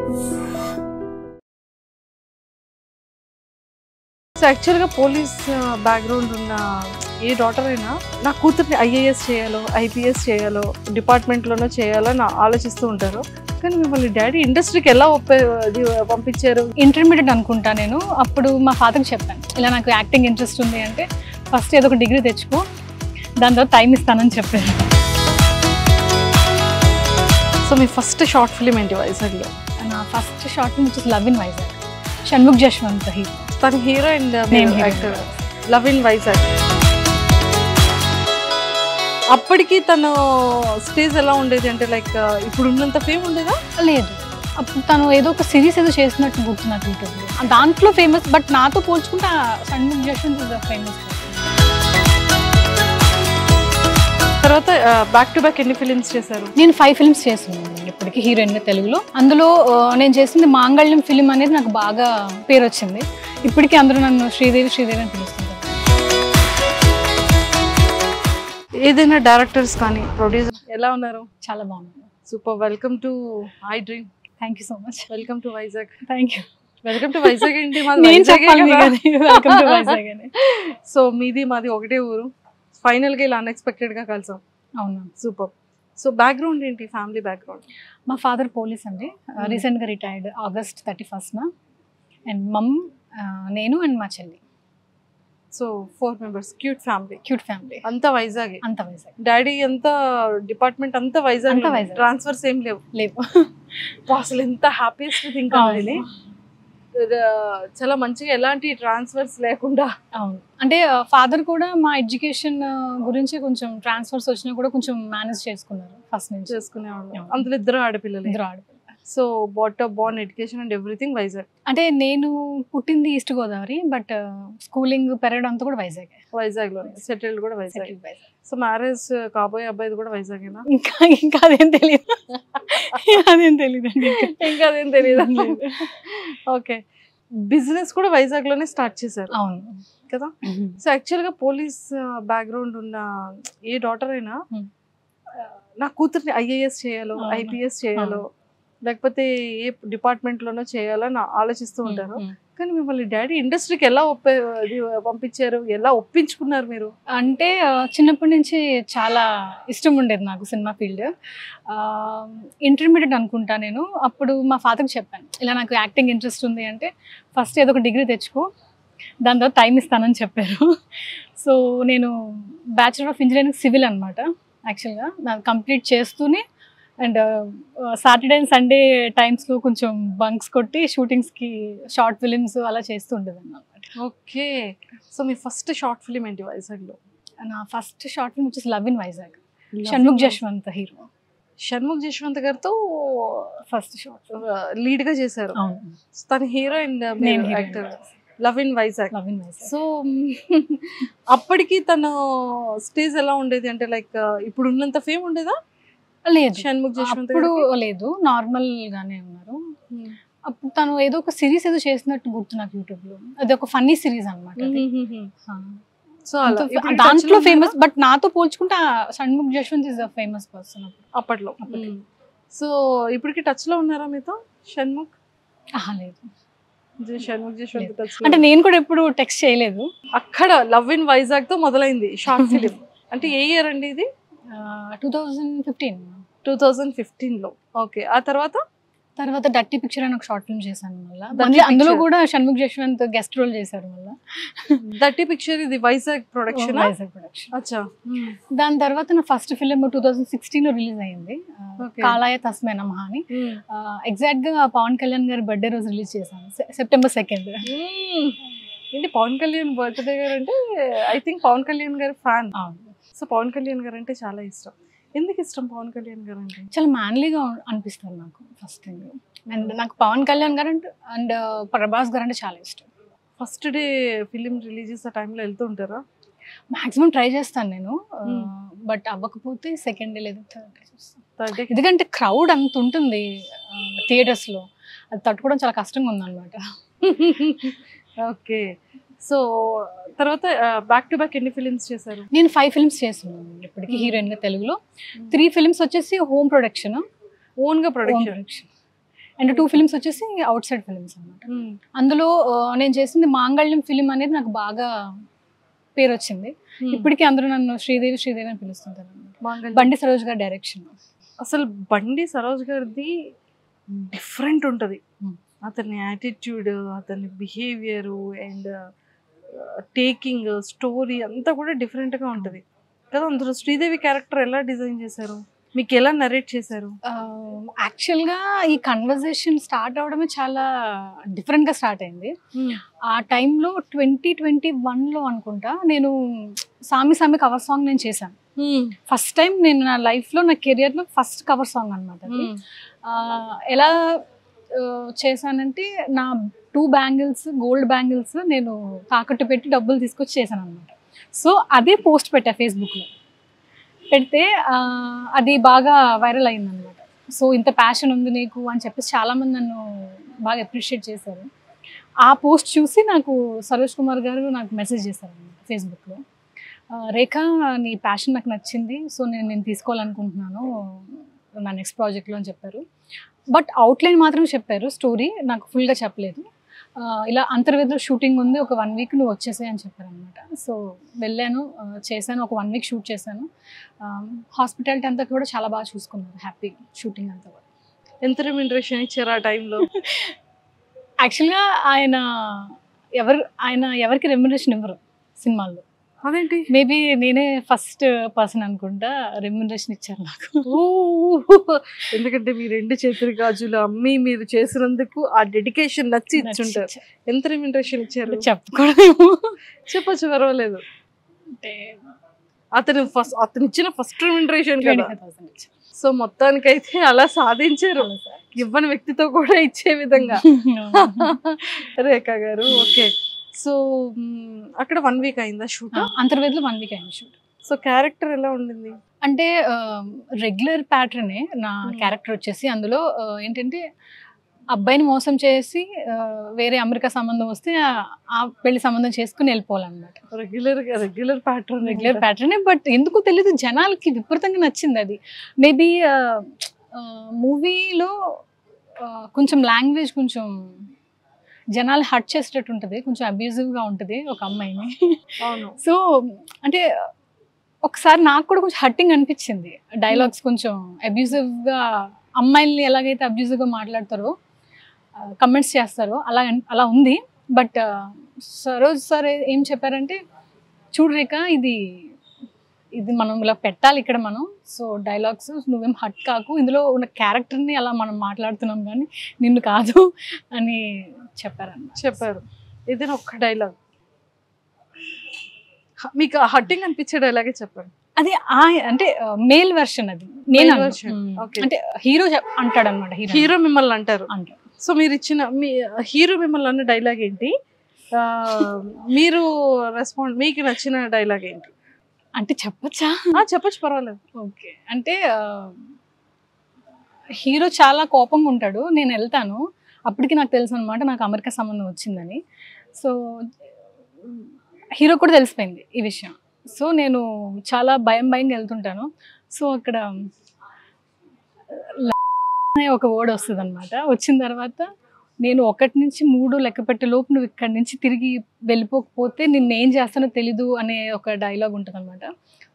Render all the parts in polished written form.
So యాక్చువల్గా police background ఉన్న a daughter అయినా నా కూతుర్ని ఐఏఎస్ చేయాలో ఐపీఎస్ చేయాలో డిపార్ట్మెంట్లోనో చేయాలో అని ఆలోచిస్తూ ఉంటారు. కానీ మిమ్మల్ని డాడీ ఇండస్ట్రీకి ఎలా పంపించారు? ఇంటర్మీడియట్ అనుకుంటా నేను. అప్పుడు మా ఫాదర్కి చెప్పాను, ఇలా నాకు యాక్టింగ్ ఇంట్రెస్ట్ ఉంది అంటే ఫస్ట్ ఏదో ఒక డిగ్రీ తెచ్చుకో, దాని తర్వాత టైం ఇస్తానని చెప్పాను. సో మీ ఫస్ట్ షార్ట్ ఫిలిం ఏంటి వైజాగ్లో? నా ఫస్ట్ షార్ట్ ఫిల్మ్ వచ్చేసి love in Vizag, Shanmukh Jaswanth hero. తన hero and actor. Love in Vizag. అప్పటికి తను స్టేజ్ ఎలా ఉండేది అంటే లైక్ ఇప్పుడు ఉన్నంత ఫేమ్ ఉండేదా? లేదు, అప్పుడు తను ఏదో ఒక సిరీస్ ఏదో చేసినట్టు గుర్తు నాకు యూట్యూబ్లో. దాంట్లో ఫేమస్, బట్ నాతో పోల్చుకుంటే Shanmukh Jaswanth is the famous. తర్వాత బ్యాక్ టు బ్యాక్ ఎన్ని ఫిలిమ్స్ చేశారు? నేను 5 ఫిల్మ్స్ చేస్తున్నాను ఇప్పటికి హీరోయిన్గా తెలుగులో. అందులో నేను చేసింది మాంగళ్యం ఫిలిం అనేది నాకు బాగా పేరు వచ్చింది. ఇప్పటికీ అందరూ నన్ను శ్రీదేవి శ్రీదేవి అని పిలుస్తుంటారు. ఏదైనా డైరెక్టర్స్ కానీ ప్రొడ్యూసర్ ఎలా ఉన్నారు? చాలా బాగున్నాను. Super. Welcome to iDream. Thank you so much. Welcome to Vizag. Thank you. Welcome to Vizag ఏంటి? వెల్కమ్ టు వైజాగ్ అని. సో మీది మాది ఒకటే ఊరు, ఫైనల్గా ఇలా అన్ఎక్స్పెక్టెడ్గా కలిసాం. అవునా, సూపర్. సో బ్యాక్గ్రౌండ్ ఏంటి, ఫ్యామిలీ బ్యాక్గ్రౌండ్? మా ఫాదర్ పోలీస్ అండి, రీసెంట్గా రిటైర్డ్ August 31st. అండ్ మమ్, నేను అండ్ మా చెల్లి. So 4 members. Cute family. Cute family. అంతా వైజాగ్. అంత వైజాగ్. డాడీ అంతా డిపార్ట్మెంట్ అంతా వైజాగ్. ట్రాన్స్ఫర్స్ ఏం లేవు? లేవు. అసలు ఎంత హ్యాపీయెస్ట్ థింగ్ అది. చాలా మంచిగా ఎలాంటి ట్రాన్స్ఫర్స్ లేకుండా. అవును, అంటే ఫాదర్ కూడా మా ఎడ్యుకేషన్ గురించి కొంచెం ట్రాన్స్ఫర్స్ వచ్చినా కూడా కొంచెం మేనేజ్ చేసుకున్నారు ఫస్ట్ నుంచి. చేసుకునేవాళ్ళు. అందులో ఇద్దరు ఆడపిల్లలు. So Born education and everything Vizag. అంటే నేను పుట్టింది ఈస్ట్ గోదావరి, బట్ స్కూలింగ్ పెరగడం అంతా కూడా వైజాగ్లో. సెటిల్డ్ కూడా వైజాగ్. సో మ్యారేజ్ కాబోయే అబ్బాయిది కూడా వైజాగేనా? ఇంకా అదేం తెలియదు. అదేం తెలియదు అండి. ఇంకా అదేం తెలియదు అండి. ఓకే. బిజినెస్ కూడా వైజాగ్లోనే స్టార్ట్ చేశారు. అవును కదా. సో యాక్చువల్గా పోలీస్ బ్యాక్గ్రౌండ్ ఉన్న ఏ డాటర్ అయినా నా కూతుర్ని ఐఏఎస్ చేయాలో ఐపీఎస్ చేయాలో లేకపోతే ఏ డిపార్ట్మెంట్లోనో చేయాలని ఆలోచిస్తూ ఉంటారు. కానీ మిమ్మల్ని డాడీ ఇండస్ట్రీకి ఎలా పంపించారు, ఎలా ఒప్పించుకున్నారు మీరు? అంటే చిన్నప్పటి నుంచి చాలా ఇష్టం ఉండేది నాకు సినిమా ఫీల్డ్. ఇంటర్మీడియట్ అనుకుంటా నేను. అప్పుడు మా ఫాదర్కి చెప్పాను, ఇలా నాకు యాక్టింగ్ ఇంట్రెస్ట్ ఉంది అంటే ఫస్ట్ ఏదో ఒక డిగ్రీ తెచ్చుకో, దాని తర్వాత టైం ఇస్తానని చెప్పారు. సో నేను బ్యాచులర్ ఆఫ్ ఇంజనీరింగ్ సివిల్ అనమాట. యాక్చువల్గా నాకు కంప్లీట్ చేస్తూనే అండ్ సాటర్డే అండ్ సండే టైమ్స్లో కొంచెం బంక్స్ కొట్టి షూటింగ్స్కి షార్ట్ ఫిలిమ్స్ అలా చేస్తూ ఉండేదాన్ని అనమాట. ఓకే. సో మీ ఫస్ట్ షార్ట్ ఫిలిం ఏంటి వైజాగ్లో? నా ఫస్ట్ షార్ట్ ఫిల్మ్ వచ్చేసి love in Vizag, Shanmukh Jaswanth hero. Shanmukh Jaswanth గారితో ఫస్ట్ షార్ట్ లీడ్గా చేశారు. తన hero and actor. Love in Vizag. So అప్పటికి తను స్టేజ్ ఎలా ఉండేది అంటే లైక్ ఇప్పుడు ఉన్నంత ఫేమ్ ఉండేదా? లేదు, షణ్ముఖ్ జశ్వంత్ ఇప్పుడు లేదు, నార్మల్ గానే ఉన్నారు. అప్పుడు తను ఏదో ఒక సిరీస్ ఏదో చేసినట్టు గుర్తు నాకు యూట్యూబ్లో. అది ఒక ఫన్నీ సిరీస్ అనమాట. సో దాంట్లో ఫేమస్, బట్ నాతో పోల్చుకుంటే Shanmukh Jaswanth is the famous person అప్పట్లో. సో ఇప్పటికి టచ్ లో ఉన్నారా మీతో షణ్ముఖ్? లేదు, షణ్ముఖ్ జశ్వంత్ టచ్. అంటే నేను కూడా ఎప్పుడు టెక్స్ట్ చేయలేదు. అక్కడ లవ్ ఇన్ వైజాగ్ తో మొదలైంది షార్ట్ ఫిలిం. అంటే ఏ ఇయర్ అండి ఇది? 2015లో. ఓకే. ఆ తర్వాత డర్టీ పిక్చర్ అని ఒక షార్ట్ ఫిల్మ్ చేశాను. మళ్ళీ అందులో కూడా షణ్ముఖ్ జశ్వంత్ గెస్ట్ రోల్ చేశారు. మళ్ళీ డర్టీ పిక్చర్ ఇది వైజాగ్ ప్రొడక్షన్. అచ్చా. దాని తర్వాత నా ఫస్ట్ ఫిలిం 2016లో రిలీజ్ అయ్యింది, కాలాయ తస్మై నమః అని. ఎగ్జాక్ట్ గా పవన్ కళ్యాణ్ గారి బర్త్డే రోజు రిలీజ్ చేశాను, September 2nd. ఏంటి పవన్ కళ్యాణ్ బర్త్డే గారు అంటే? ఐ థింక్ పవన్ కళ్యాణ్ గారి ఫ్యాన్. సో పవన్ కళ్యాణ్ గారు అంటే చాలా ఇష్టం. ఎందుకు ఇష్టం పవన్ కళ్యాణ్ గారు అంటే? చాలా మ్యాన్లీగా అనిపిస్తారు నాకు ఫస్ట్ థింగ్. అండ్ నాకు పవన్ కళ్యాణ్ గారు అండ్ ప్రభాస్ గారు అంటే చాలా ఇష్టం. ఫస్ట్ డే ఫిలిం రిలీజ్ చేసే టైంలో వెళ్తూ ఉంటారా? మాక్సిమం ట్రై చేస్తాను నేను, బట్ అవ్వకపోతే సెకండ్ డే లేదా థర్డ్ డే. ఎందుకంటే క్రౌడ్ అంత ఉంటుంది థియేటర్స్లో, అది తట్టుకోవడం చాలా కష్టంగా ఉందన్నమాట. ఓకే. సో తర్వాత బ్యాక్ టు బ్యాక్ ఎన్ని ఫిలిమ్స్ చేశారు? నేను 5 ఫిల్మ్స్ చేస్తున్నాను ఇప్పటికి హీరోయిన్గా తెలుగులో. 3 ఫిల్మ్స్ వచ్చేసి హోమ్ ప్రొడక్షన్, ఓన్గా ప్రొడక్షన్. అండ్ 2 ఫిలిమ్స్ వచ్చేసి అవుట్ సైడ్ ఫిలిమ్స్ అనమాట. అందులో నేను చేసింది మాంగళ్యం ఫిలిం అనేది నాకు బాగా పేరు వచ్చింది. ఇప్పటికీ అందరూ నన్ను శ్రీదేవి శ్రీదేవి అని పిలుస్తుంటారు అనమాట. బండి సరోజ్ గారి డైరెక్షన్. అసలు బండి సరోజ్ గారిది డిఫరెంట్ ఉంటుంది. అతని యాటిట్యూడ్, అతని బిహేవియరు అండ్ టేకింగ్ స్టోరీ అంతా కూడా డిఫరెంట్గా ఉంటుంది కదా. అందులో శ్రీదేవి క్యారెక్టర్ ఎలా డిజైన్ చేశారు, మీకు ఎలా నరేట్ చేశారు? యాక్చువల్గా ఈ కన్వర్జేషన్ స్టార్ట్ అవడమే చాలా డిఫరెంట్గా స్టార్ట్ అయింది. ఆ టైంలో 2021లో అనుకుంటా నేను సామి సామి కవర్ సాంగ్ నేను చేశాను. ఫస్ట్ టైం నేను నా లైఫ్లో నా కెరియర్లో ఫస్ట్ కవర్ సాంగ్ అనమాట. ఎలా చేశానంటే నా 2 బ్యాంగిల్స్ గోల్డ్ బ్యాంగిల్స్ నేను తాకట్టు పెట్టి డబ్బులు తీసుకొచ్చి చేశాను అనమాట. సో అదే పోస్ట్ పెట్టా ఫేస్బుక్లో. పెడితే అది బాగా వైరల్ అయిందనమాట. సో ఇంత ప్యాషన్ ఉంది నీకు అని చెప్పేసి చాలామంది నన్ను బాగా అప్రిషియేట్ చేశారు. ఆ పోస్ట్ చూసి నాకు సరోజ్ కుమార్ గారు నాకు మెసేజ్ చేశారు అనమాట ఫేస్బుక్లో. రేఖ, నీ ప్యాషన్ నాకు నచ్చింది, సో నేను తీసుకోవాలనుకుంటున్నాను నా నెక్స్ట్ ప్రాజెక్ట్లో అని చెప్పారు. బట్ అవుట్లైన్ మాత్రమే చెప్పారు, స్టోరీ నాకు ఫుల్గా చెప్పలేదు. ఇలా అంతర్వేదిలో షూటింగ్ ఉంది, ఒక 1 వీక్ నువ్వు వచ్చేసాయి అని చెప్పారు అనమాట. సో వెళ్ళాను, చేశాను, ఒక 1 వీక్ షూట్ చేశాను. హాస్పిటాలిటీ అంతా కూడా చాలా బాగా చూసుకున్నారు, హ్యాపీ షూటింగ్ అంతా కూడా. ఎంత రెమ్యునరేషన్ ఇచ్చారు ఆ టైంలో? యాక్చువల్గా ఆయన ఎవరికి రెమ్యునరేషన్ ఇవ్వరు సినిమాల్లో. అదేంటి? మేబీ నేనే ఫస్ట్ పర్సన్ అనుకుంటా రెమ్యునరేషన్ ఇచ్చారు నాకు. ఎందుకంటే మీ 2 చేతుల గాజులు అమ్మి మీరు చేసినందుకు ఆ డెడికేషన్ నచ్చి ఇచ్చుంటారు. ఎంత రెమ్యునరేషన్ ఇచ్చారు? చెప్పకూడదు, చెప్పచ్చు, పర్వాలేదు. అంటే అతను ఇచ్చిన ఫస్ట్ రెమ్యునరేషన్ కదా. సో మొత్తానికైతే అలా సాధించారు, ఇవ్వని వ్యక్తితో కూడా ఇచ్చే విధంగా. రేఖ గారు, ఓకే. సో అక్కడ 1 వీక్ అయిందా షూట్? అంతర్వేదిలో 1 వీక్ అయింది షూట్. సో క్యారెక్టర్ ఎలా ఉండింది? అంటే రెగ్యులర్ ప్యాటర్నే నా క్యారెక్టర్ వచ్చేసి. అందులో ఏంటంటే అబ్బాయిని మోసం చేసి వేరే అమెరికా సంబంధం వస్తే ఆ పెళ్లి సంబంధం చేసుకుని వెళ్ళిపోవాలన్నమాట. రెగ్యులర్ ప్యాటర్నే. బట్ ఎందుకో తెలీదు, జనాలకి విపరీతంగా నచ్చింది అది. మేబీ మూవీలో కొంచెం లాంగ్వేజ్ కొంచెం జనాలు హర్ట్ చేసేటట్టు ఉంటుంది, కొంచెం అబ్యూజివ్గా ఉంటుంది ఒక అమ్మాయిని. అవును. సో అంటే ఒకసారి నాకు కూడా కొంచెం హర్టింగ్ అనిపించింది. డైలాగ్స్ కొంచెం అబ్యూజివ్గా, అమ్మాయిల్ని ఎలాగైతే అబ్యూజివ్గా మాట్లాడతారో, కమెంట్స్ చేస్తారో అలా ఉంది. బట్ సరోజ్ సార్ ఏం చెప్పారంటే, చూడు రేఖ, ఇది మనం ఇలా పెట్టాలి ఇక్కడ మనం. సో డైలాగ్స్ నువ్వేం హట్ కాకు, ఇందులో ఉన్న క్యారెక్టర్ని అలా మనం మాట్లాడుతున్నాం కానీ నిన్ను కాదు అని చెప్పారు. ఇది ఒక్క డైలాగ్ మీకు హట్టింగ్ అనిపించే డైలాగే చెప్పండి. అది అంటే మేల్ వెర్షన్, అది నేను అంటే హీరో అంటాడు అనమాట. హీరో మిమ్మల్ని అంటారు. సో మీరు ఇచ్చిన మీ హీరో మిమ్మల్ని అన్న డైలాగ్ ఏంటి? మీరు మీకు నచ్చిన డైలాగ్ ఏంటి అంటే చెప్పచ్చా? చెప్పచ్చు, పర్వాలేదు. ఓకే. అంటే హీరో చాలా కోపంగా ఉంటాడు, నేను వెళ్తాను, అప్పటికి నాకు తెలుసు అనమాట నాకు అమెరికా సంబంధం వచ్చిందని. సో హీరో కూడా తెలిసిపోయింది ఈ విషయం. సో నేను చాలా భయంగా వెళ్తుంటాను. సో అక్కడ ఒక వర్డ్ వస్తుంది అనమాట. వచ్చిన తర్వాత నేను 1 నుంచి 3 లెక్క పెట్టే లోపు నువ్వు ఇక్కడి నుంచి తిరిగి వెళ్ళిపోకపోతే నిన్ను ఏం చేస్తానో తెలీదు అనే ఒక డైలాగ్ ఉంటుంది అనమాట.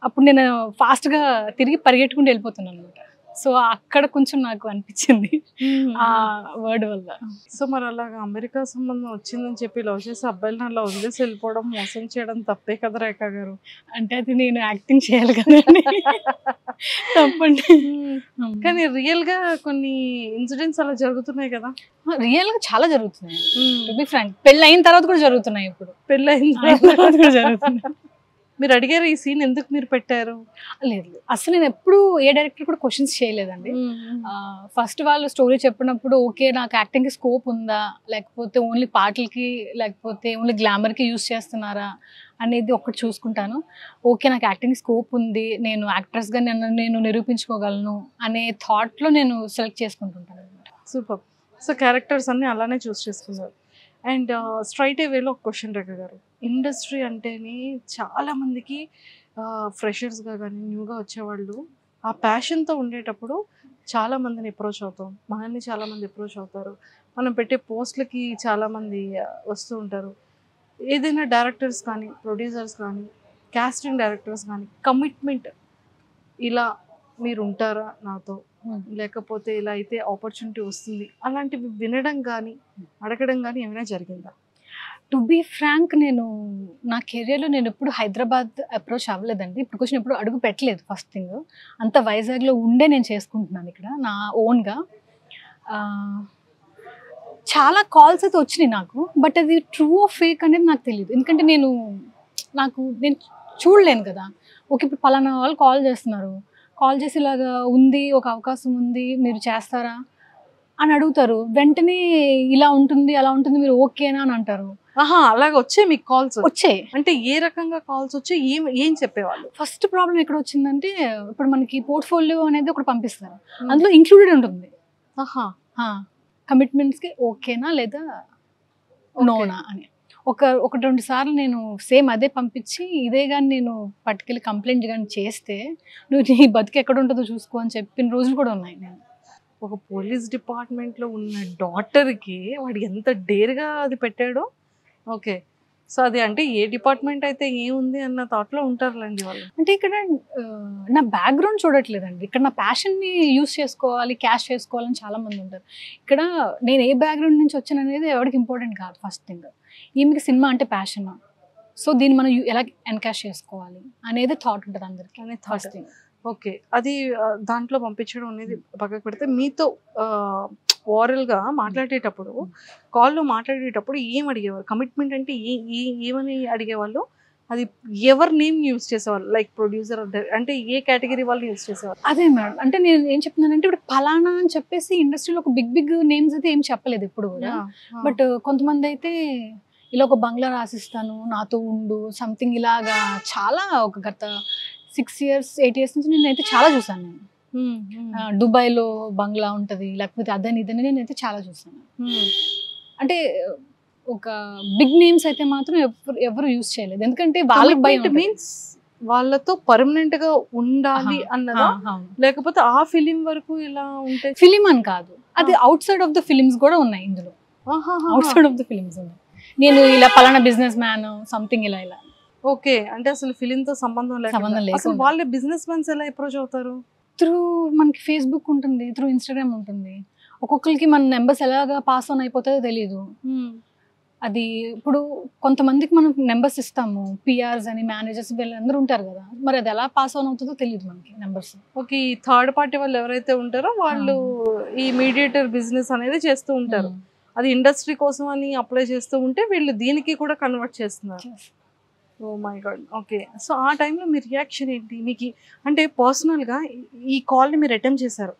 అప్పుడు నేను ఫాస్ట్గా తిరిగి పరిగెట్టుకుంటూ వెళ్ళిపోతున్నాను అనమాట. సో అక్కడ కొంచెం నాకు అనిపించింది ఆ వర్డ్ వల్ల. సో మరి అలాగా అమెరికా సంబంధం వచ్చిందని చెప్పి లవ్ చేసి అబ్బాయిలను అలా వదిలేసి వెళ్ళిపోవడం, మోసం చేయడం తప్పే కదా రేఖ గారు? అంటే అది నేను యాక్టింగ్ చేయాలి కదండి, తప్పండి. కానీ రియల్ గా కొన్ని ఇన్సిడెంట్స్ అలా జరుగుతున్నాయి కదా. రియల్ గా చాలా జరుగుతున్నాయి, టు బి ఫ్రాంక్. పెళ్ళి అయిన తర్వాత కూడా జరుగుతున్నాయి. ఇప్పుడు పెళ్ళి అయిన తర్వాత కూడా జరుగుతున్నాయి. మీరు అడిగారు ఈ సీన్ ఎందుకు మీరు పెట్టారు? లేదు, అసలు నేను ఎప్పుడు ఏ డైరెక్టర్ కూడా క్వశ్చన్స్ చేయలేదండి. ఫస్ట్ వాళ్ళు స్టోరీ చెప్పినప్పుడు ఓకే నాకు యాక్టింగ్కి స్కోప్ ఉందా, లేకపోతే ఓన్లీ పాటలకి, లేకపోతే ఓన్లీ గ్లామర్కి యూజ్ చేస్తున్నారా అనేది ఒకటి చూసుకుంటాను. ఓకే నాకు యాక్టింగ్ స్కోప్ ఉంది, నేను యాక్ట్రెస్గా నేను నిరూపించుకోగలను అనే థాట్లో నేను సెలెక్ట్ చేసుకుంటుంటాను అనమాట. సూపర్. సో క్యారెక్టర్స్ అన్నీ అలానే చూస్ చేసుకున్నారు. అండ్ స్ట్రైట్ వేలో ఒక క్వశ్చన్ రేఖ గారు, ఇండస్ట్రీ అంటేనే చాలామందికి ఫ్రెషర్స్గా కానీ న్యూగా వచ్చేవాళ్ళు ఆ ప్యాషన్తో ఉండేటప్పుడు చాలా మందిని అప్రోచ్ అవుతాం, మనల్ని చాలా మంది అప్రోచ్ అవుతారు, మనం పెట్టే పోస్ట్లకి చాలామంది వస్తూ ఉంటారు. ఏదైనా డైరెక్టర్స్ కానీ ప్రొడ్యూసర్స్ కానీ కాస్టింగ్ డైరెక్టర్స్ కానీ కమిట్మెంట్ ఇలా మీరు ఉంటారా నాతో, లేకపోతే ఇలా అయితే ఆపర్చునిటీ వస్తుంది అలాంటివి వినడం కానీ అడగడం కానీ ఏమైనా జరిగిందా? టు బీ ఫ్రాంక్, నేను నా కెరియర్లో నేను ఎప్పుడు హైదరాబాద్ అప్రోచ్ అవ్వలేదండి. ఇప్పుడు కొంచెం ఎప్పుడు అడుగు పెట్టలేదు. ఫస్ట్ థింగ్ అంత వైజాగ్లో ఉండే నేను చేసుకుంటున్నాను ఇక్కడ నా ఓన్గా. చాలా కాల్స్ అయితే వచ్చినాయి నాకు, బట్ అది ట్రూ ఆఫ్ ఫేక్ అనేది నాకు తెలియదు. ఎందుకంటే నేను చూడలేను కదా. ఓకే, ఇప్పుడు పలానా వాళ్ళు కాల్ చేస్తున్నారు, కాల్ చేసి ఇలాగా ఉంది, ఒక అవకాశం ఉంది, మీరు చేస్తారా అని అడుగుతారు. వెంటనే ఇలా ఉంటుంది అలా ఉంటుంది, మీరు ఓకేనా అని అంటారు. అలాగ వచ్చే మీకు కాల్స్ వచ్చాయి. అంటే ఏ రకంగా కాల్స్ వచ్చి ఏం చెప్పేవాళ్ళు? ఫస్ట్ ప్రాబ్లం ఎక్కడ వచ్చిందంటే, ఇప్పుడు మనకి పోర్ట్ఫోలియో అనేది ఒకటి పంపిస్తారు, అందులో ఇంక్లూడెడ్ ఉంటుంది కమిట్మెంట్స్కి ఓకేనా లేదా నోనా అని. ఒక 2 సార్లు నేను సేమ్ అదే పంపించి, ఇదే కానీ నేను పట్టుకెళ్ళి కంప్లైంట్ కానీ చేస్తే, నువ్వు నీ బతుకు ఎక్కడ ఉంటుందో చూసుకో అని చెప్పిన రోజులు కూడా ఉన్నాయి. నేను ఒక పోలీస్ డిపార్ట్మెంట్లో ఉన్న డాటర్కి వాడు ఎంత డేర్గా అది పెట్టాడో. ఓకే, సో అది అంటే ఏ డిపార్ట్మెంట్ అయితే ఏముంది అన్న థాట్లో ఉంటారులేండి వాళ్ళు. అంటే ఇక్కడ నా బ్యాక్గ్రౌండ్ చూడట్లేదండి, ఇక్కడ నా ప్యాషన్ని యూస్ చేసుకోవాలి, క్యాష్ చేసుకోవాలని చాలామంది ఉంటారు. ఇక్కడ నేను ఏ బ్యాక్గ్రౌండ్ నుంచి వచ్చాను అనేది ఎవరికి ఇంపార్టెంట్ కాదు. ఫస్ట్ థింగ్, ఈమెకి సినిమా అంటే ప్యాషన్, సో దీన్ని మనం ఎలా ఎన్కాష్ చేసుకోవాలి అనేది థాట్ ఉంటుంది అందరికీ. అనేది ఫస్ట్ థింగ్. ఓకే, అది దాంట్లో పంపించడం అనేది పక్కకు పెడితే, మీతో ఓరల్గా మాట్లాడేటప్పుడు, కాల్లో మాట్లాడేటప్పుడు ఏం అడిగేవారు? కమిట్మెంట్ అంటే ఏమని అడిగేవాళ్ళు? అది ఎవరు నేమ్ యూజ్ చేసేవాళ్ళు? లైక్ ప్రొడ్యూసర్ అంటే ఏ కేటగిరీ వాళ్ళు యూజ్ చేసేవాళ్ళు? అదే మేడం, అంటే నేను ఏం చెప్తున్నానంటే, ఇప్పుడు ఫలానా అని చెప్పేసి ఇండస్ట్రీలో ఒక బిగ్ నేమ్స్ అయితే ఏం చెప్పలేదు ఇప్పుడు కూడా. బట్ కొంతమంది అయితే ఇలా ఒక బంగ్లా రాసిస్తాను, నాతో ఉండు, సంథింగ్ ఇలాగా చాలా ఒక గత 6 years 8 years నుంచి నేనైతే చాలా చూసాను. నేను దుబాయ్లో బంగ్లా ఉంటుంది, లేకపోతే అదని ఇదని నేనైతే చాలా చూసాను. అంటే ఒక బిగ్ నేమ్స్ అయితే మాత్రం ఎవరు యూజ్ చేయలేదు, ఎందుకంటే వాళ్ళకి భయం. మీన్స్ వాళ్ళతో పర్మనెంట్ గా ఉండాలి అన్నదా, లేకపోతే ఆ ఫిలిం వరకు ఇలా ఉంటే? ఫిలిం అని కాదు, అది out side of the films కూడా ఉన్నాయి ఇందులో. Out side of the films ఉన్నాయి. నేను ఇలా పలానా బిజినెస్ మ్యాన్ సంథింగ్ ఇలా ఇలా. ఓకే, అంటే అసలు ఫిలిం తో సంబంధం లేదు. అసలు వాళ్ళే బిజినెస్ మ్యాన్స్ ఎలా అప్రోచ్ అవుతారు? త్రూ మనకి ఫేస్బుక్ ఉంటుంది, త్రూ ఇన్స్టాగ్రామ్ ఉంటుంది. ఒక్కొక్కరికి మన నెంబర్స్ ఎలాగా పాస్ ఆన్ అయిపోతుందో తెలియదు. అది ఇప్పుడు కొంతమందికి మనం నెంబర్స్ ఇస్తాము, పిఆర్స్ అని, మేనేజర్స్, వీళ్ళందరూ ఉంటారు కదా, మరి అది ఎలా పాస్ ఆన్ అవుతుందో తెలియదు మనకి నెంబర్స్. ఓకే, ఈ థర్డ్ పార్టీ వాళ్ళు ఎవరైతే ఉంటారో వాళ్ళు ఈ మీడియేటర్ బిజినెస్ అనేది చేస్తూ ఉంటారు. అది ఇండస్ట్రీ కోసం అని అప్లై చేస్తూ ఉంటే వీళ్ళు దీనికి కూడా కన్వర్ట్ చేస్తున్నారు. Oh my god. Okay, so ఆ టైంలో మీ రియాక్షన్ ఏంటి? మీకు అంటే పర్సనల్గా ఈ కాల్ని మీరు అటెంప్ట్ చేశారు,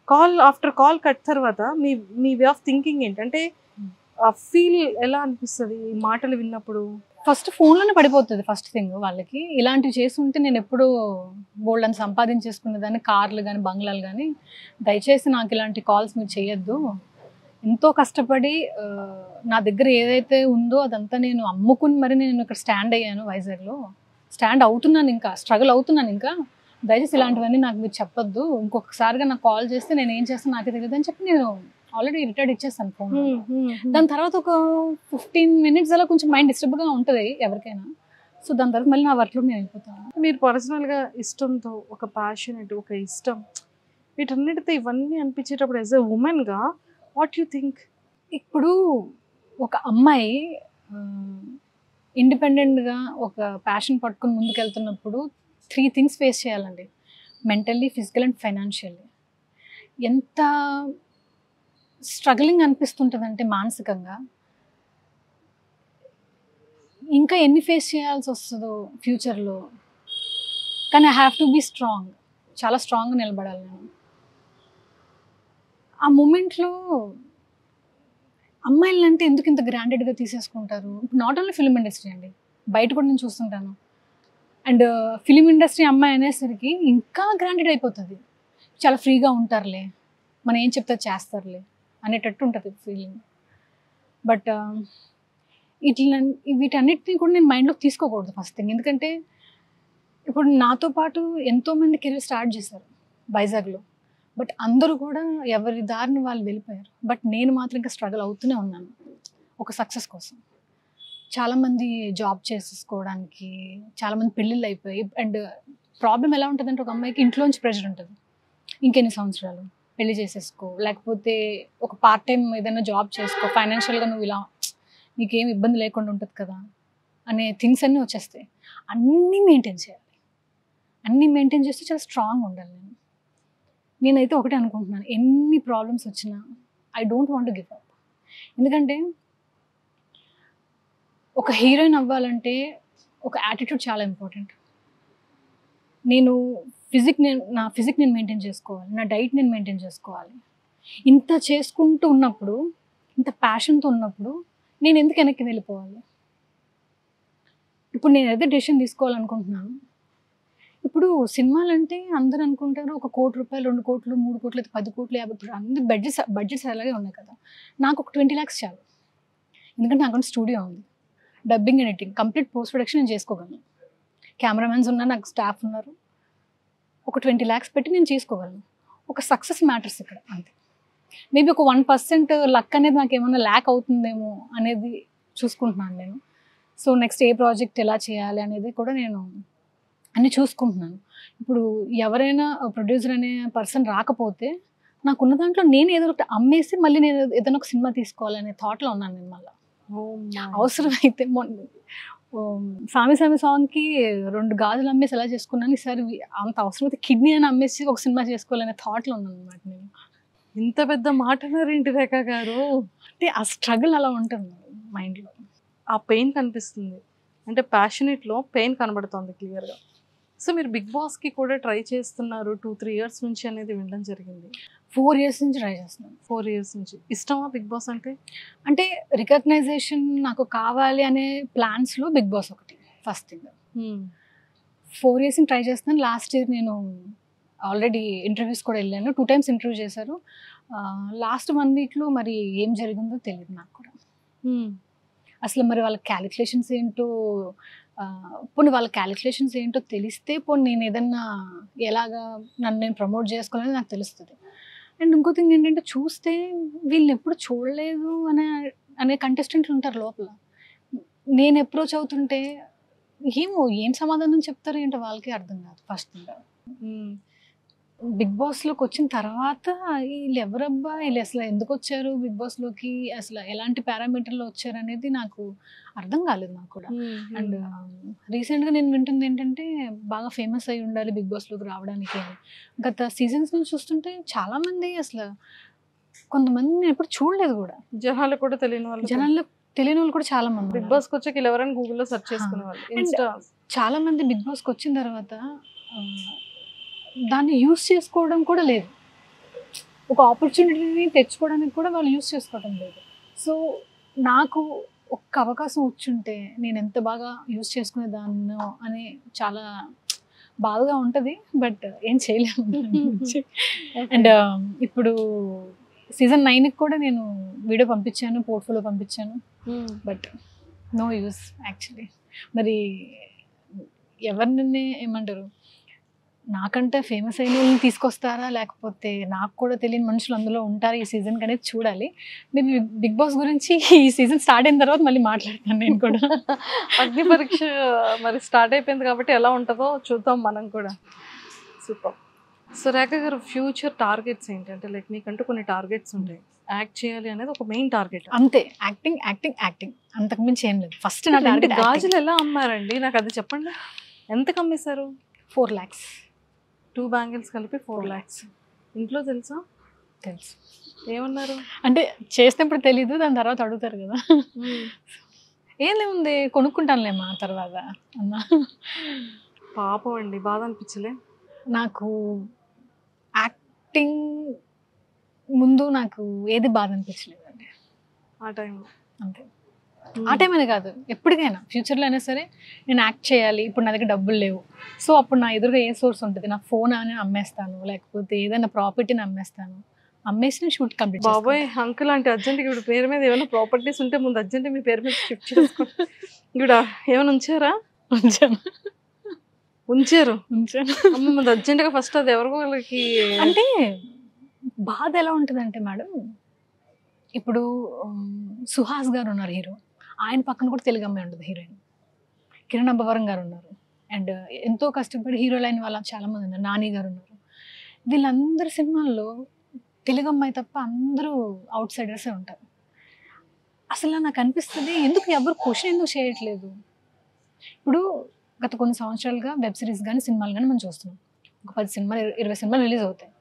కాల్ ఆఫ్టర్ కాల్ కట్ తర్వాత మీ వే ఆఫ్ థింకింగ్ ఏంటి? అంటే ఆ ఫీల్ ఎలా అనిపిస్తుంది ఈ మాటలు విన్నప్పుడు? ఫస్ట్ ఫోన్లోనే పడిపోతుంది ఫస్ట్ థింగ్ వాళ్ళకి. ఇలాంటివి చేస్తుంటే నేను ఎప్పుడూ బోల్డ్ అని సంపాదించేసుకునేదాన్ని, కార్లు కానీ బంగ్లాలు కానీ. దయచేసి నాకు ఇలాంటి కాల్స్ మీరు చేయొద్దు. ఎంతో కష్టపడి నా దగ్గర ఏదైతే ఉందో అదంతా నేను అమ్ముకుని మరి నేను ఇక్కడ స్టాండ్ అయ్యాను, వైజాగ్లో స్టాండ్ అవుతున్నాను, ఇంకా స్ట్రగుల్ అవుతున్నాను. ఇంకా దయచేసి ఇలాంటివన్నీ నాకు మీరు చెప్పొద్దు, ఇంకొకసారిగా నాకు కాల్ చేస్తే నేను ఏం చేస్తాను నాకే తెలియదు అని చెప్పి నేను ఆల్రెడీ రిటైర్డ్ ఇచ్చేస్తాను ఫోన్. దాని తర్వాత ఒక 15 minutes అలా కొంచెం మైండ్ డిస్టర్బ్గా ఉంటుంది ఎవరికైనా. సో దాని తర్వాత మళ్ళీ నా వర్క్లో నేను వెళ్ళిపోతాను. మీరు పర్సనల్గా ఇష్టంతో, ఒక ప్యాషనేట్, ఒక ఇష్టం, వీటన్నిటితో ఇవన్నీ అనిపించేటప్పుడు యాజ్ ఎ ఉమెన్గా వాట్ యు థింక్? ఇప్పుడు ఒక అమ్మాయి ఇండిపెండెంట్గా ఒక ప్యాషన్ పట్టుకుని ముందుకెళ్తున్నప్పుడు 3 things ఫేస్ చేయాలండి: మెంటల్లీ, ఫిజికల్ అండ్ ఫైనాన్షియల్లీ. ఎంత స్ట్రగ్లింగ్ అనిపిస్తుంటుందంటే మానసికంగా, ఇంకా ఎన్ని ఫేస్ చేయాల్సి వస్తుందో ఫ్యూచర్లో. కానీ I have to be strong, చాలా స్ట్రాంగ్గా నిలబడాలి నేను. ఆ మూమెంట్లో అమ్మాయిలు అంటే ఎందుకు ఇంత గ్రాండెడ్గా తీసేసుకుంటారు? నాట్ ఓన్లీ ఫిలిం ఇండస్ట్రీ అండి, బయట కూడా నేను చూస్తుంటాను. అండ్ ఫిలిం ఇండస్ట్రీ అమ్మాయి అనేసరికి ఇంకా గ్రాండెడ్ అయిపోతుంది. చాలా ఫ్రీగా ఉంటారులే, మనం ఏం చెప్తే చేస్తారులే అనేటట్టు ఉంటుంది ఫీలింగ్. బట్ వీటన్నిటిని కూడా నేను మైండ్లోకి తీసుకోకూడదు ఫస్ట్ థింగ్. ఎందుకంటే ఇప్పుడు నాతో పాటు ఎంతోమంది కెరీర్ స్టార్ట్ చేశారు, వైజాగ్లో. బట్ అందరూ కూడా ఎవరి దారిని వాళ్ళు వెళ్ళిపోయారు. బట్ నేను మాత్రం ఇంకా స్ట్రగుల్ అవుతూనే ఉన్నాను ఒక సక్సెస్ కోసం. చాలామంది జాబ్ చేసేసుకోవడానికి, చాలామంది పెళ్ళిళ్ళు అయిపోయి. అండ్ ప్రాబ్లం ఎలా ఉంటుందంటే, ఒక అమ్మాయికి ఇంట్లోంచి ప్రెషర్ ఉంటుంది, ఇంకెన్ని సంవత్సరాలు పెళ్లి చేసేసుకో, లేకపోతే ఒక పార్ట్ టైం ఏదైనా జాబ్ చేసుకో, ఫైనాన్షియల్గా నువ్వు ఇలా నీకేం ఇబ్బంది లేకుండా ఉంటుంది కదా అనే థింగ్స్ అన్నీ వచ్చేస్తాయి. అన్నీ మెయింటైన్ చేయాలి, అన్నీ మెయింటైన్ చేస్తే చాలా స్ట్రాంగ్ ఉండాలి. నేనైతే ఒకటే అనుకుంటున్నాను, ఎన్ని ప్రాబ్లమ్స్ వచ్చినా I don't want to give up. ఎందుకంటే ఒక హీరోయిన్ అవ్వాలంటే ఒక యాటిట్యూడ్ చాలా ఇంపార్టెంట్. నా ఫిజిక్ నేను మెయింటైన్ చేసుకోవాలి, నా డైట్ నేను మెయింటైన్ చేసుకోవాలి. ఇంత చేసుకుంటూ ఉన్నప్పుడు, ఇంత ప్యాషన్తో ఉన్నప్పుడు నేను ఎందుకు వెనక్కి వెళ్ళిపోవాలి? ఇప్పుడు నేను ఏదో డెసిషన్ తీసుకోవాలనుకుంటున్నాను. ఇప్పుడు సినిమాలు అంటే అందరూ అనుకుంటారు ఒక ₹1 కోటి, 2 కోట్లు, 3 కోట్లు, 10 కోట్లు, 50. ఇప్పుడు అన్ని బడ్జెట్స్ అలాగే ఉన్నాయి కదా. నాకు ఒక 20 lakhs చాలు. ఎందుకంటే నాకు స్టూడియో ఉంది, dubbing, editing, complete post production నేను చేసుకోగలను. కెమెరామెన్స్ ఉన్నారు, నాకు స్టాఫ్ ఉన్నారు. ఒక 20 lakhs పెట్టి నేను చేసుకోగలను. ఒక సక్సెస్ మ్యాటర్స్ ఇక్కడ అంతే. మేబీ ఒక 1% లక్ అనేది నాకు ఏమైనా ల్యాక్ అవుతుందేమో అనేది చూసుకుంటున్నాను నేను. సో నెక్స్ట్ ఏ ప్రాజెక్ట్ ఎలా చేయాలి అనేది కూడా నేను అన్నీ చూసుకుంటున్నాను. ఇప్పుడు ఎవరైనా ప్రొడ్యూసర్ అనే పర్సన్ రాకపోతే నాకున్న దాంట్లో నేను ఏదో ఒకటి అమ్మేసి మళ్ళీ నేను ఏదైనా ఒక సినిమా తీసుకోవాలనే థాట్లో ఉన్నాను నేను. మళ్ళీ అవసరమైతే సామి సాంగ్కి 2 గాజులు అమ్మేసి ఎలా చేసుకున్నాను, ఈసారి అంత అవసరమైతే కిడ్నీ అని అమ్మేసి ఒక సినిమా చేసుకోవాలనే థాట్లో ఉన్నాను అనమాట నేను. ఇంత పెద్ద మాట అన్నారేంటి రేఖ గారు? అంటే ఆ స్ట్రగుల్ అలా ఉంటుంది మైండ్లో. ఆ పెయిన్ కనిపిస్తుంది, అంటే ప్యాషనేట్లో పెయిన్ కనబడుతుంది క్లియర్గా. సో మీరు బిగ్ బాస్కి కూడా ట్రై చేస్తున్నారు 2-3 years నుంచి అనేది వినడం జరిగింది. 4 years నుంచి ట్రై చేస్తున్నాను. 4 years నుంచి. ఇష్టమా బిగ్ బాస్ అంటే? అంటే రికగ్నైజేషన్ నాకు కావాలి అనే ప్లాన్స్లో బిగ్ బాస్ ఒకటి ఫస్ట్ థింగ్. 4 years ట్రై చేస్తున్నాను. లాస్ట్ ఇయర్ నేను ఆల్రెడీ ఇంటర్వ్యూస్ కూడా వెళ్ళాను, 2 times ఇంటర్వ్యూ చేశారు. లాస్ట్ 1 weekలో మరి ఏం జరిగిందో తెలియదు నాకు కూడా. అసలు మరి వాళ్ళ క్యాలిక్యులేషన్స్ ఏంటో, పోనీ వాళ్ళ క్యాలిక్యులేషన్స్ ఏంటో తెలిస్తే పోనీ నేను ఏదన్నా ఎలాగా నన్ను నేను ప్రమోట్ చేసుకోవాలని నాకు తెలుస్తుంది. అండ్ ఇంకో థింగ్ ఏంటంటే, చూస్తే వీళ్ళని ఎప్పుడు చూడలేదు అనే కంటెస్టెంట్లు ఉంటారు లోపల. నేను అప్రోచ్ అవుతుంటే ఏం సమాధానం చెప్తారు ఏంటో వాళ్ళకి అర్థం కాదు ఫస్ట్ థింగ్. బిగ్ బాస్లోకి వచ్చిన తర్వాత వీళ్ళు ఎవరబ్బా, వీళ్ళు అసలు ఎందుకు వచ్చారు బిగ్ బాస్లోకి, అసలు ఎలాంటి పారామీటర్లో వచ్చారు అనేది నాకు అర్థం కాలేదు నాకు కూడా. అండ్ రీసెంట్గా నేను వింటుంది ఏంటంటే, బాగా ఫేమస్ అయి ఉండాలి బిగ్ బాస్లోకి రావడానికి అని. గత సీజన్స్ నుంచి చూస్తుంటే చాలామంది, అసలు కొంతమంది నేను ఎప్పుడు చూడలేదు కూడా. జనాలు కూడా తెలియని వాళ్ళు కూడా చాలా మంది బిగ్ బాస్కి వచ్చాక ఇలా ఎవరైనా గూగుల్లో సెర్చ్ చేసుకునే వాళ్ళు. చాలా మంది బిగ్ బాస్కి వచ్చిన తర్వాత దాన్ని యూస్ చేసుకోవడం కూడా లేదు. ఒక ఆపర్చునిటీని తెచ్చుకోవడానికి కూడా వాళ్ళు యూస్ చేసుకోవడం లేదు. సో నాకు ఒక్క అవకాశం వచ్చుంటే నేను ఎంత బాగా యూస్ చేసుకునేదాన్నో అని చాలా బాధగా ఉంటుంది. బట్ ఏం చేయలేము. అండ్ ఇప్పుడు సీజన్ 9కి కూడా నేను వీడియో పంపించాను, పోర్ట్ఫోలియో పంపించాను. But no use actually. మరి ఎవరిని ఏమంటారు, నాకంటే ఫేమస్ అయిన వాళ్ళని తీసుకొస్తారా, లేకపోతే నాకు కూడా తెలియని మనుషులు అందులో ఉంటారా ఈ సీజన్కి అనేది చూడాలి. నేను బిగ్ బాస్ గురించి ఈ సీజన్ స్టార్ట్ అయిన తర్వాత మళ్ళీ మాట్లాడతాను నేను కూడా. అగ్ని పరీక్ష మరి స్టార్ట్ అయిపోయింది కాబట్టి ఎలా ఉంటుందో చూద్దాం మనం కూడా. సూపర్. సో రేఖ గారు, ఫ్యూచర్ టార్గెట్స్ ఏంటంటే, లైక్ మీకంటూ కొన్ని టార్గెట్స్ ఉంటాయి. యాక్ట్ చేయాలి అనేది ఒక మెయిన్ టార్గెట్ అంతే. యాక్టింగ్ యాక్టింగ్ యాక్టింగ్, అంతకుమించి ఏం లేదు. ఫస్ట్ నా టార్గెట్. గాజులు ఎలా అమ్మారండి, నాకు అది చెప్పండి. ఎంతకు అమ్మేశారు? 4 lakhs. 2 bangles కలిపి 4 lakhs. ఇంట్లో తెలుసా? తెలుసు. ఏమన్నారు? అంటే చేసినప్పుడు తెలీదు, దాని తర్వాత అడుగుతారు కదా. ఏం లేముంది, కొనుక్కుంటానులేమా తర్వాత అన్నా. పాపం అండి, బాధ అనిపించలే? నాకు యాక్టింగ్ ముందు నాకు ఏది బాధ అనిపించలేదండి ఆ టైంలో. అంతే. ఆ టైం అనే కాదు, ఎప్పటికైనా ఫ్యూచర్లో అయినా సరే నేను యాక్ట్ చేయాలి. ఇప్పుడు నా దగ్గర డబ్బులు లేవు, సో అప్పుడు నా ఎదురుగా ఏ సోర్స్ ఉంటుంది, నా ఫోన్ అని అమ్మేస్తాను, లేకపోతే ఏదైనా ప్రాపర్టీని అమ్మేస్తాను, అమ్మేసి నేను షూట్ కంప్లీట్. బాబాయ్ అంకుల్ అంటే అర్జెంట్గా ఇప్పుడు పేరు మీద ఏమైనా ప్రాపర్టీస్ ఉంటే ముందు అర్జెంట్ మీ పేరు మీద షిఫ్ట్ చేసుకో. ఇప్పుడు ఏమైనా ఉంచారా? ఉంచాను. ఉంచారు. ఉంచాను. అమ్మ అర్జెంట్గా ఫస్ట్ అది ఎవరికో వాళ్ళకి అంటే బాధ ఎలా ఉంటుందంటే మేడం, ఇప్పుడు సుహాస్ గారు ఉన్నారు హీరో, ఆయన పక్కన కూడా తెలుగు అమ్మాయి ఉంటుంది హీరోయిన్. కిరణ్ అబ్బవరం గారు ఉన్నారు, అండ్ ఎంతో కష్టపడి హీరో లైన్ వాళ్ళ చాలా మంది ఉన్నారు, నాని గారు ఉన్నారు. వీళ్ళందరి సినిమాల్లో తెలుగు అమ్మాయి తప్ప అందరూ అవుట్ సైడర్సే ఉంటారు. అసలు నాకు అనిపిస్తుంది ఎందుకు ఎవరు క్వశ్చన్ ఎందుకు చేయట్లేదు. ఇప్పుడు గత కొన్ని సంవత్సరాలుగా వెబ్ సిరీస్ కానీ సినిమాలు కానీ మనం చూస్తున్నాం. ఒక 10 సినిమాలు 20 సినిమాలు రిలీజ్ అవుతాయి.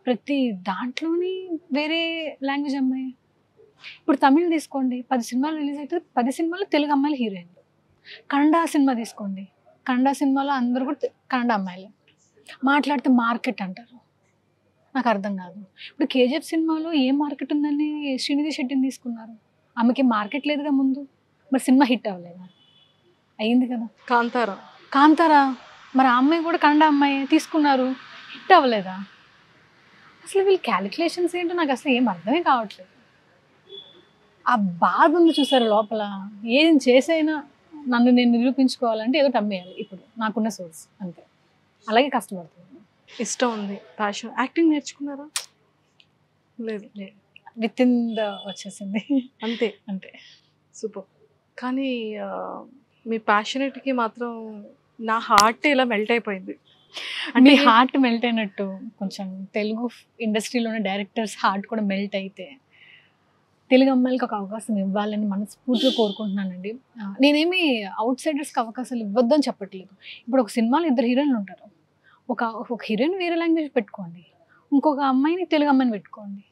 ప్రతి దాంట్లోని వేరే లాంగ్వేజ్ అమ్మాయి. ఇప్పుడు తమిళ్ తీసుకోండి, 10 సినిమాలు రిలీజ్ అయితే 10 సినిమాలు తెలుగు అమ్మాయిలు హీరోయిన్లు. కన్నడ సినిమా తీసుకోండి, కన్నడ సినిమాలో అందరూ కూడా కన్నడ అమ్మాయిలే. మాట్లాడితే మార్కెట్ అంటారు, నాకు అర్థం కాదు. ఇప్పుడు కేజీఎఫ్ సినిమాలో ఏ మార్కెట్ ఉందని శ్రీనిధి శెట్టిని తీసుకున్నారు. ఆమెకి మార్కెట్ లేదుగా ముందు, మరి సినిమా హిట్ అవ్వలేదా? అయ్యింది కదా. కాంతారా మరి ఆ అమ్మాయి కూడా కన్నడ అమ్మాయి తీసుకున్నారు, హిట్ అవ్వలేదా? అసలు వీళ్ళు క్యాలిక్యులేషన్స్ ఏంటో నాకు అసలు ఏం అర్థమే కావట్లేదు. ఆ బాధ ఉంది చూసారు లోపల. ఏం చేసైనా నన్ను నేను నిరూపించుకోవాలంటే ఏదో అమ్మేయాలి ఇప్పుడు నాకున్న సోర్స్, అంతే. అలాగే కష్టపడుతుంది. ఇష్టం ఉంది, ప్యాషన్. యాక్టింగ్ నేర్చుకున్నారా? లేదు. విత్ ఇన్ ద వచ్చేసింది అంతే. అంతే. సూపర్. కానీ మీ ప్యాషనేట్కి మాత్రం నా హార్ట్ ఇలా మెల్ట్ అయిపోయింది. మీ హార్ట్ మెల్ట్ అయినట్టు కొంచెం తెలుగు ఇండస్ట్రీలోని డైరెక్టర్స్ హార్ట్ కూడా మెల్ట్ అయితే తెలుగు అమ్మాయిలకి ఒక అవకాశం ఇవ్వాలని మనస్ఫూర్తిగా కోరుకుంటున్నానండి. నేనేమి అవుట్ సైడర్స్కి అవకాశాలు ఇవ్వద్దని చెప్పట్లేదు. ఇప్పుడు ఒక సినిమాలో 2 హీరోయిన్లు ఉంటారు. ఒక హీరోయిన్ వేరే లాంగ్వేజ్ పెట్టుకోండి, ఇంకొక అమ్మాయిని తెలుగు అమ్మాయిని పెట్టుకోండి.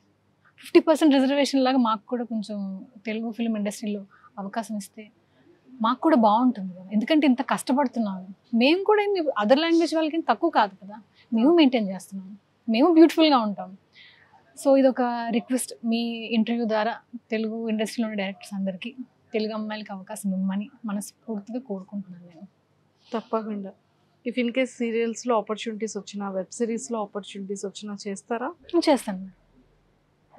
50% రిజర్వేషన్ లాగా మాకు కూడా కొంచెం తెలుగు ఫిల్మ్ ఇండస్ట్రీలో అవకాశం ఇస్తే మాకు కూడా బాగుంటుంది కదా. ఎందుకంటే ఇంత కష్టపడుతున్నాము మేము కూడా, అదర్ లాంగ్వేజ్ వాళ్ళకి తక్కువ కాదు కదా. మేము మెయింటైన్ చేస్తున్నాము, మేము బ్యూటిఫుల్గా ఉంటాం. సో ఇది ఒక రిక్వెస్ట్ మీ ఇంటర్వ్యూ ద్వారా తెలుగు ఇండస్ట్రీలోని డైరెక్టర్స్ అందరికీ తెలుగు అమ్మాయిలకి అవకాశం ఇవ్వమని మనస్ఫూర్తిగా కోరుకుంటున్నాను నేను. తప్పకుండా. ఇఫ్ ఇన్ కేస్ సీరియల్స్లో ఆపర్చునిటీస్ వచ్చినా, వెబ్ సిరీస్లో ఆపర్చునిటీస్ వచ్చినా చేస్తారా? చేస్తాను.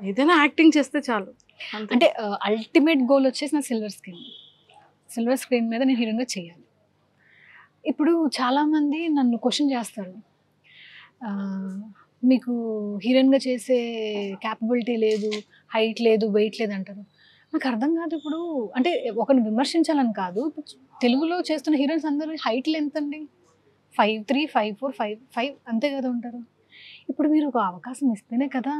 ఏదైనా యాక్టింగ్ చేస్తే చాలు. అంటే అల్టిమేట్ గోల్ వచ్చేసి నా సిల్వర్ స్క్రీన్ మీద నేను హీరోయిన్గా చేయాలి. ఇప్పుడు చాలామంది నన్ను క్వశ్చన్ చేస్తారు, మీకు హీరోయిన్గా చేసే క్యాపబిలిటీ లేదు, హైట్ లేదు, వెయిట్ లేదు అంటారు. నాకు అర్థం కాదు. ఇప్పుడు అంటే ఒకరిని విమర్శించాలని కాదు, తెలుగులో చేస్తున్న హీరోయిన్స్ అందరూ హైట్లు ఎంత అండి? 5'3", 5'4", 5'5" అంతే కదా ఉంటారు. ఇప్పుడు మీరు ఒక అవకాశం ఇస్తేనే కదా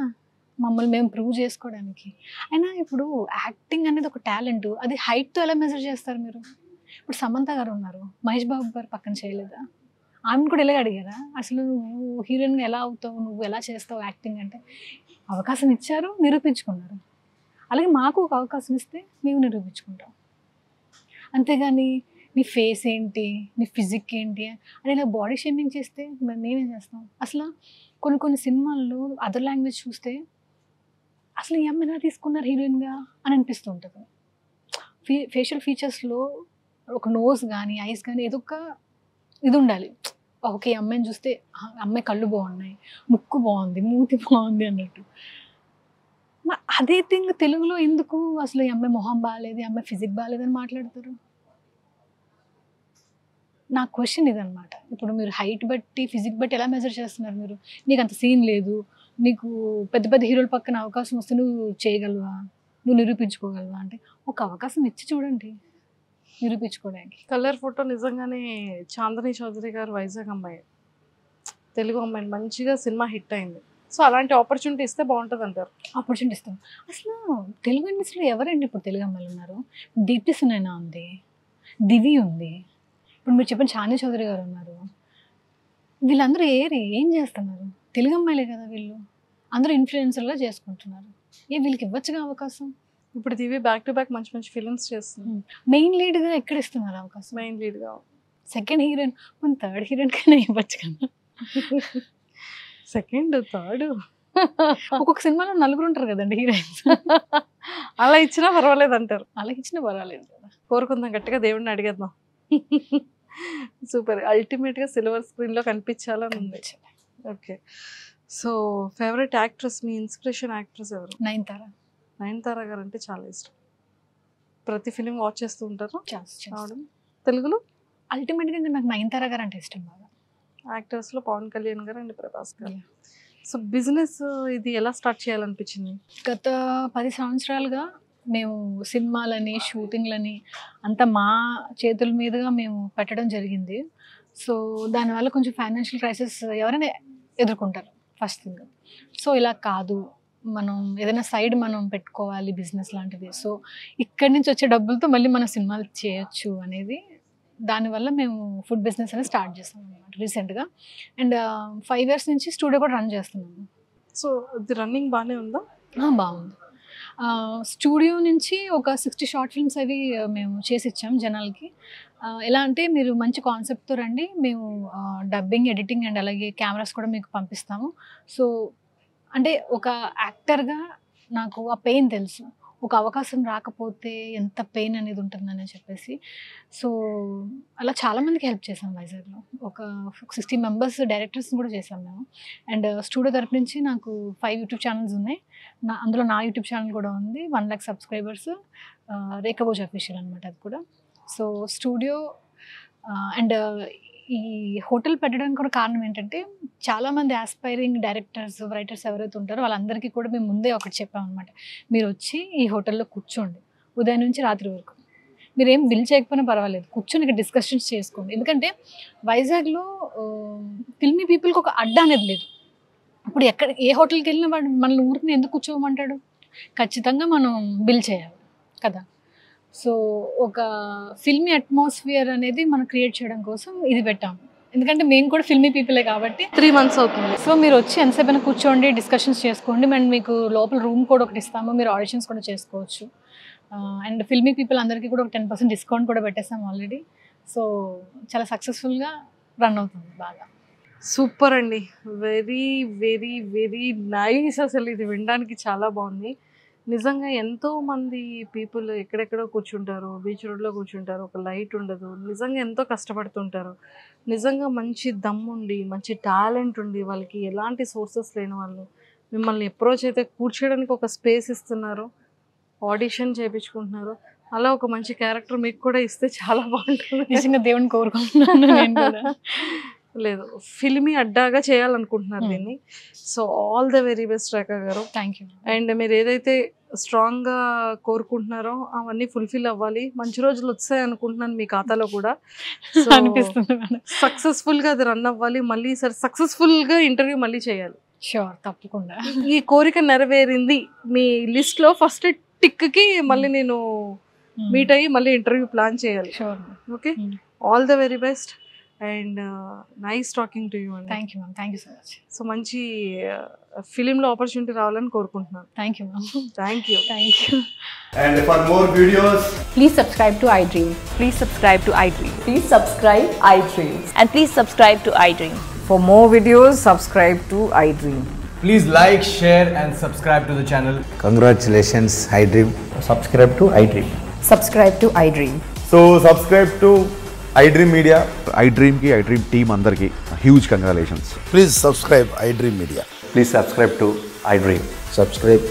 మమ్మల్ని మేము ప్రూవ్ చేసుకోవడానికి. అయినా ఇప్పుడు యాక్టింగ్ అనేది ఒక టాలెంట్, అది హైట్తో ఎలా మెజర్ చేస్తారు మీరు? ఇప్పుడు సమంత గారు ఉన్నారు, మహేష్ బాబు గారు పక్కన చేయలేదా? ఆమెను కూడా ఇలాగే అడిగారా, అసలు నువ్వు హీరోయిన్గా ఎలా అవుతావు, నువ్వు ఎలా చేస్తావు యాక్టింగ్ అంటే? అవకాశం ఇచ్చారు, నిరూపించుకున్నారు. అలాగే మాకు ఒక అవకాశం ఇస్తే మేము నిరూపించుకుంటాం. అంతేగాని నీ ఫేస్ ఏంటి, నీ ఫిజిక్ ఏంటి అని ఇలా బాడీ షేమింగ్ చేస్తే మేమేం చేస్తాం? అసలు కొన్ని సినిమాల్లో అదర్ లాంగ్వేజ్ చూస్తే అసలు ఈ అమ్మాయి ఎలా తీసుకున్నారు హీరోయిన్గా అని అనిపిస్తూ ఉంటుంది. ఫేషియల్ ఫీచర్స్లో ఒక నోస్ కానీ ఐస్ కానీ ఏదో ఒక ఇది ఉండాలి. ఓకే, అమ్మాయిని చూస్తే అమ్మాయి కళ్ళు బాగున్నాయి, ముక్కు బాగుంది, మూతి బాగుంది అన్నట్టు. అదే థింగ్ తెలుగులో ఎందుకు అసలు ఈ అమ్మాయి మొహం బాగాలేదు, ఈ అమ్మాయి ఫిజిక్ బాగాలేదని మాట్లాడతారు? నా క్వశ్చన్ ఇదనమాట. ఇప్పుడు మీరు హైట్ బట్టి ఫిజిక్ బట్టి ఎలా మెజర్ చేస్తున్నారు మీరు? నీకు అంత సీన్ లేదు, నీకు పెద్ద పెద్ద హీరోల పక్కన అవకాశం వస్తే నువ్వు చేయగలవా, నువ్వు నిరూపించుకోగలవా అంటే ఒక అవకాశం ఇచ్చి చూడండి నిరూపించుకోవడానికి. కలర్ ఫోటో నిజంగానే చాందనీ చౌదరి గారు వైజాగ్ అమ్మాయి, తెలుగు అమ్మాయి, మంచిగా సినిమా హిట్ అయింది. సో అలాంటి ఆపర్చునిటీ ఇస్తే బాగుంటుంది అంటారు. ఆపర్చునిటీ ఇస్తాం. అసలు తెలుగు ఇండస్ట్రీలో ఎవరండి ఇప్పుడు తెలుగు అమ్మాయిలు ఉన్నారు? దీప్తి సునైనా ఉంది, దివి ఉంది, ఇప్పుడు మీరు చెప్పిన చాందనీ చౌదరి గారు ఉన్నారు. వీళ్ళందరూ ఏం చేస్తున్నారు? తెలుగు అమ్మాయిలే కదా వీళ్ళు. అందరూ ఇన్ఫ్లుయెన్సర్గా చేసుకుంటున్నారు. వీళ్ళకి ఇవ్వచ్చుగా అవకాశం. ఇప్పుడు దివి బ్యాక్ టు బ్యాక్ మంచి మంచి ఫిల్మ్స్ చేస్తుంది. మెయిన్ లీడ్గా ఎక్కడ ఇస్తున్నారు అవకాశం? మెయిన్ లీడ్గా. సెకండ్ హీరోయిన్, మన థర్డ్ హీరోయిన్ కన్నా ఇవ్వచ్చు కదా. సెకండ్, థర్డ్ ఒక్కొక్క సినిమాలో 4 ఉంటారు కదండి హీరోయిన్స్. అలా ఇచ్చినా పర్వాలేదు అంటారు. అలా ఇచ్చినా పర్వాలేదు కదా. కోరుకుందాం, గట్టిగా దేవుడిని అడిగేద్దాం. సూపర్. అల్టిమేట్గా సిల్వర్ స్క్రీన్లో కనిపించాలని ఉంది. ఓకే. సో ఫేవరెట్ యాక్ట్రెస్, మీ ఇన్స్పిరేషన్ యాక్ట్రెస్ ఎవరు? నయనతార గారు అంటే చాలా ఇష్టం. ప్రతి ఫిలిం వాచ్ చేస్తూ ఉంటారు. తెలుగులో అల్టిమేట్గా నాకు నయనతార గారు అంటే ఇష్టం బాగా. యాక్టర్స్లో పవన్ కళ్యాణ్ గారు అండ్ ప్రభాస్ గారు. సో బిజినెస్ ఇది ఎలా స్టార్ట్ చేయాలనిపించింది? గత 10 సంవత్సరాలుగా మేము సినిమాలని షూటింగ్లని అంతా మా చేతుల మీదుగా మేము పెట్టడం జరిగింది. సో దానివల్ల కొంచెం ఫైనాన్షియల్ క్రైసిస్ ఎవరైనా ఎదుర్కొంటారు ఫస్ట్ థింగ్. సో ఇలా కాదు, మనం ఏదైనా సైడ్ మనం పెట్టుకోవాలి బిజినెస్ లాంటిది. సో ఇక్కడి నుంచి వచ్చే డబ్బులతో మళ్ళీ మనం సినిమాలు చేయొచ్చు అనేది, దానివల్ల మేము ఫుడ్ బిజినెస్ అనేది స్టార్ట్ చేస్తాం అనమాట రీసెంట్గా. అండ్ 5 years నుంచి స్టూడియో కూడా రన్ చేస్తున్నాము. సో ఇది రన్నింగ్ బాగానే ఉందా? బాగుంది. స్టూడియో నుంచి ఒక 60 షార్ట్ ఫిల్మ్స్ అవి మేము చేసి ఇచ్చాం జనాలకి. ఎలా అంటే మీరు మంచి కాన్సెప్ట్తో రండి, మేము డబ్బింగ్, ఎడిటింగ్ అండ్ అలాగే కెమెరాస్ కూడా మీకు పంపిస్తాము. సో అంటే ఒక యాక్టర్గా నాకు ఆ పెయిన్ తెలుసు, ఒక అవకాశం రాకపోతే ఎంత పెయిన్ అనేది ఉంటుందని చెప్పేసి. సో అలా చాలామందికి హెల్ప్ చేసాం వైజాగ్లో. ఒక 60 members డైరెక్టర్స్ని కూడా చేసాం మేము. అండ్ స్టూడియో తరపు నుంచి నాకు 5 YouTube ఛానల్స్ ఉన్నాయి. అందులో నా యూట్యూబ్ ఛానల్ కూడా ఉంది, 1 lakh subscribers, రేఖభోజ్ అఫీషియల్ అనమాట అది కూడా. సో స్టూడియో అండ్ ఈ హోటల్ పెట్టడానికి కూడా కారణం ఏంటంటే, చాలామంది ఆస్పైరింగ్ డైరెక్టర్స్, రైటర్స్ ఎవరైతే ఉంటారో వాళ్ళందరికీ కూడా మేము ముందే ఒకటి చెప్పామన్నమాట. మీరు వచ్చి ఈ హోటల్లో కూర్చోండి, ఉదయం నుంచి రాత్రి వరకు మీరు ఏం బిల్ చేయకపోయినా పర్వాలేదు, కూర్చొని ఇక్కడ డిస్కషన్స్ చేసుకోండి. ఎందుకంటే వైజాగ్లో ఫిల్మీ పీపుల్కి ఒక అడ్డా అనేది లేదు. ఇప్పుడు ఎక్కడ ఏ హోటల్కి వెళ్ళినా వాడు మనల్ని ఊరికి ఎందుకు కూర్చోమంటాడు? ఖచ్చితంగా మనం బిల్ చేయాలి కదా. సో ఒక ఫిల్మీ అట్మాస్ఫియర్ అనేది మనం క్రియేట్ చేయడం కోసం ఇది పెట్టాము. ఎందుకంటే మేము కూడా ఫిల్మీ పీపులే కాబట్టి. 3 months అవుతుంది. సో మీరు వచ్చి ఎంతసేపైనా కూర్చోండి, డిస్కషన్స్ చేసుకోండి. అండ్ మీకు లోపల రూమ్ కూడా ఒకటి ఇస్తాము, మీరు ఆడిషన్స్ కూడా చేసుకోవచ్చు. అండ్ ఫిల్మీ పీపుల్ అందరికీ కూడా ఒక 10% డిస్కౌంట్ కూడా పెట్టేస్తాం ఆల్రెడీ. సో చాలా సక్సెస్ఫుల్గా రన్ అవుతుంది బాగా. సూపర్ అండి, వెరీ వెరీ వెరీ నైస్. అసలు ఇది వినడానికి చాలా బాగుంది. నిజంగా ఎంతోమంది పీపుల్ ఎక్కడెక్కడో కూర్చుంటారు, బీచ్ రోడ్లో కూర్చుంటారు, ఒక లైట్ ఉండదు, నిజంగా ఎంతో కష్టపడుతుంటారు. నిజంగా మంచి దమ్ముండి, మంచి టాలెంట్ ఉండి, వాళ్ళకి ఎలాంటి సోర్సెస్ లేని వాళ్ళు మిమ్మల్ని అప్రోచ్ అయితే కూర్చోడానికి ఒక స్పేస్ ఇస్తున్నారు, ఆడిషన్ చేయించుకుంటున్నారు. అలా ఒక మంచి క్యారెక్టర్ మీకు కూడా ఇస్తే చాలా బాగుంటుంది. నిజంగా దేవుని కోరుకుంటున్నాను నేను కూడా. లేదు, ఫిల్మీ అడ్డాగా చేయాలనుకుంటున్నారు దీన్ని. So all the very best Rekha garu. Thank you. And మీరు ఏదైతే స్ట్రాంగ్గా కోరుకుంటున్నారో అవన్నీ ఫుల్ఫిల్ అవ్వాలి. మంచి రోజులు వచ్చాయి అనుకుంటున్నాను మీ ఖాతాలో కూడా. అనిపిస్తుంది. సక్సెస్ఫుల్గా అది రన్ అవ్వాలి. మళ్ళీ సక్సెస్ఫుల్గా ఇంటర్వ్యూ మళ్ళీ చేయాలి. షూర్, తప్పకుండా. ఈ కోరిక నెరవేరింది, మీ లిస్ట్లో ఫస్ట్ టిక్కి మళ్ళీ నేను మీట్ అయ్యి మళ్ళీ ఇంటర్వ్యూ ప్లాన్ చేయాలి. Sure. Okay, all the very best and nice talking to you అండి. Thank you ma'am, thank you so much. So మంచి ఫిలింలో ఆపర్చునిటీ రావాలని కోరుకుంటున్నాను. Thank you ma'am. Thank you. Thank you. And for more videos, please subscribe to iDream. Please subscribe to iDream. Please subscribe iDream. And please subscribe to iDream. For more videos, subscribe to iDream. please like, share and subscribe to the channel. Congratulations, iDream. Subscribe to iDream. Subscribe to iDream. So subscribe to iDream Media. iDream ki iDream team andarki huge congratulations. Please subscribe iDream Media. Please subscribe to iDream. Subscribe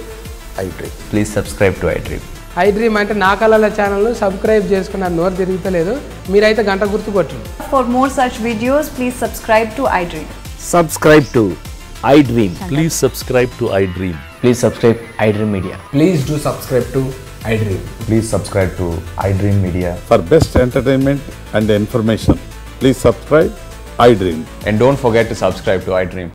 iDream. Please subscribe to iDream. iDream అంటే నా కళల ఛానల్ను subscribe చేసుకున్న నోరు తిరుగుతలేదు, మీరైతే గంట గుర్తు కొట్టండి. For more such videos, please subscribe to iDream. Subscribe to iDream. Please subscribe to iDream. Please subscribe iDream Media. Please do subscribe to iDream. Please subscribe to iDream Media. For best entertainment and information, please subscribe iDream. And don't forget to subscribe to iDream.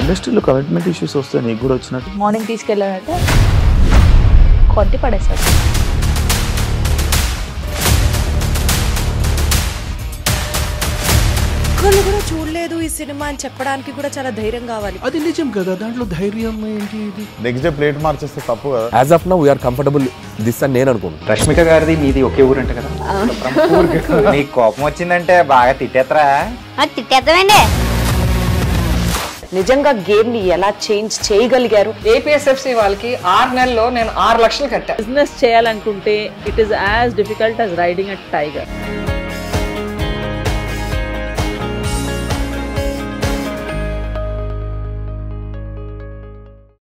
ఇండస్ట్రీలో commitment issues వస్తే నీకు కూడా వచ్చినట్టు? Morning తీసుకెళ్ళాడంటే కొట్టి పడేస్తాడు. ఒక్కళ్ళు కూడా చూడలేదు ఈ సినిమా అని చెప్పడానికి కూడా చాలా ధైర్యం కావాలి. అది నిజం కదా, దాంట్లో ధైర్యం ఏంటి? ఇది నెక్స్ట్ డే ప్లేట్ మార్చేస్తే తప్పు కదా. As of now, we are comfortable this అని నేను అనుకుంటున్నాను. రష్మిక గారిది మీది ఒకే ఊరు అంట కదా? నీకు కోపం వచ్చిందంటే బాగా తిట్టేత్తరా? తిట్టేద్దామండి. నిజంగా గేమ్ ని ఎలా చేంజ్ చేయగలిగారు? ఏపీఎస్ఎఫ్సి వాళ్ళకి 6 నెలల్లో నేను 6 లక్షలు కట్టా. బిజినెస్ చేయాలనుకుంటే it is as difficult as riding a tiger.